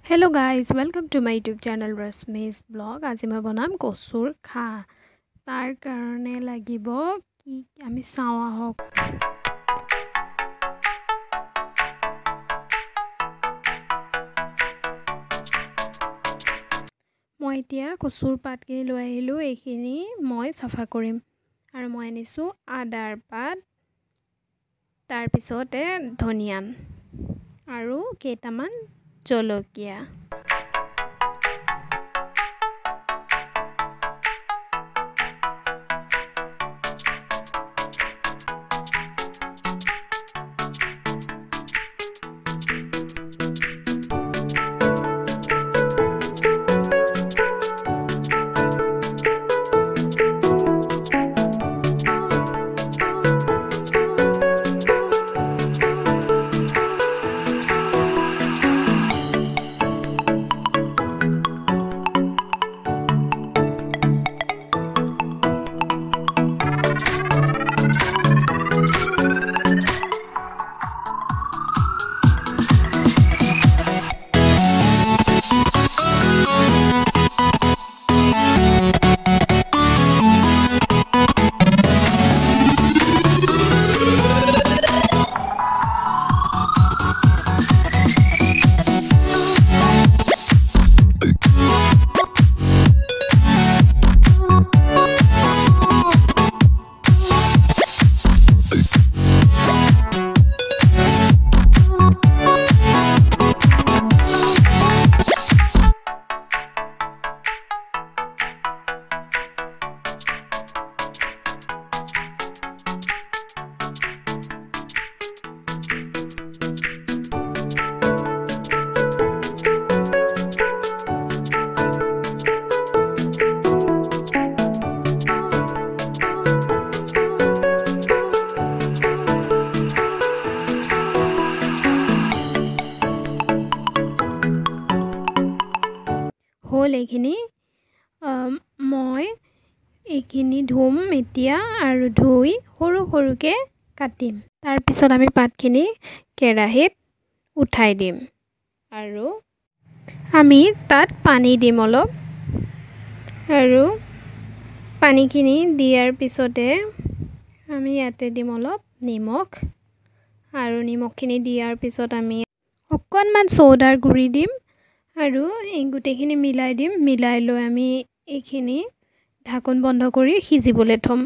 Hello guys, welcome to my YouTube channel Rashmi's blog. আজি মই বনাম কচুৰ খাৰ। তাৰ কাৰণে লাগিব কি আমি চাও আহক। মই এতিয়া কচুৰ পাতখিনি লৈ আহিলো, এইখিনি মই সাফা কৰিম। আৰু মই আনিছো আদাৰ পাত, তাৰ পিছতে ধনিয়া আৰু কেইটামান জলকীয়া। এইখিনি মই এইখিনি ধুম এতিয়া আৰু ধুই সৰু সৰুকে কাটিম। তাৰ পিছত আমি পাতখিনি কেৰাহীত উঠাই দিম আৰু আমি তাত পানী দিম অলপ, আৰু পানীখিনি দিয়াৰ পিছতে আমি ইয়াতে দিম অলপ নিমখ, আৰু নিমখখিনি দিয়াৰ পিছত আমি অকণমান চৌদাৰ গুড়ি দিম আৰু এই গুটেখিনি মিলাই দিম। মিলাই লৈ আমি এইখিনি ঢাকন বন্ধ কৰি সিজিবলৈ থম।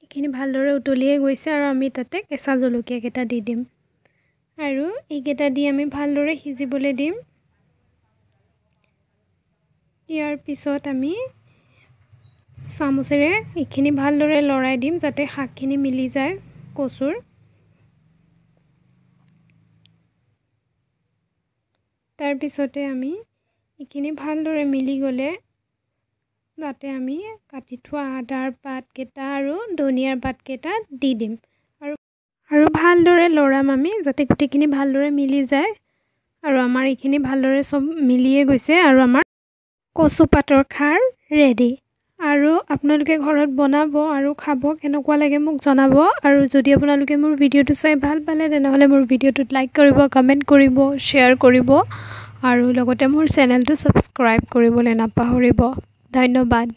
এইখিনি ভালদৰে উতলিয়ে গৈছে আৰু আমি তাতে কেঁচা জলকীয়া কেইটা দি দিম আৰু এইকেইটা দি আমি ভালদৰে সিজিবলৈ দিম। ইয়াৰ পিছত আমি চামুচেৰে এইখিনি ভালদৰে লৰাই দিম যাতে শাকখিনি মিলি যায় কচুৰ। তাৰ পিছতে আমি এইখিনি ভালদৰে মিলি গ'লে তাতে আমি কাটি থোৱা আদাৰ পাতকেইটা আৰু ধনিয়াৰ পাতকেইটা দি দিম আৰু ভালদৰে লৰাম আমি যাতে গোটেইখিনি ভালদৰে মিলি যায়। আৰু আমাৰ এইখিনি ভালদৰে সব মিলিয়ে গৈছে আৰু আমাৰ কচু পাতৰ খাৰ ৰেডি। আৰু আপোনালোকে ঘৰত বনাব আৰু খাব, কেনেকুৱা লাগে মোক জনাব। আৰু যদি আপোনালোকে মোৰ ভিডিঅ'টো চাই ভাল পালে তেনেহ'লে মোৰ ভিডিঅ'টোত লাইক কৰিব, কমেণ্ট কৰিব, শ্বেয়াৰ কৰিব আৰু লগতে মোৰ চেনেলটো ছাবস্ক্ৰাইব কৰিবলৈ নাপাহৰিব। ধন্যবাদ।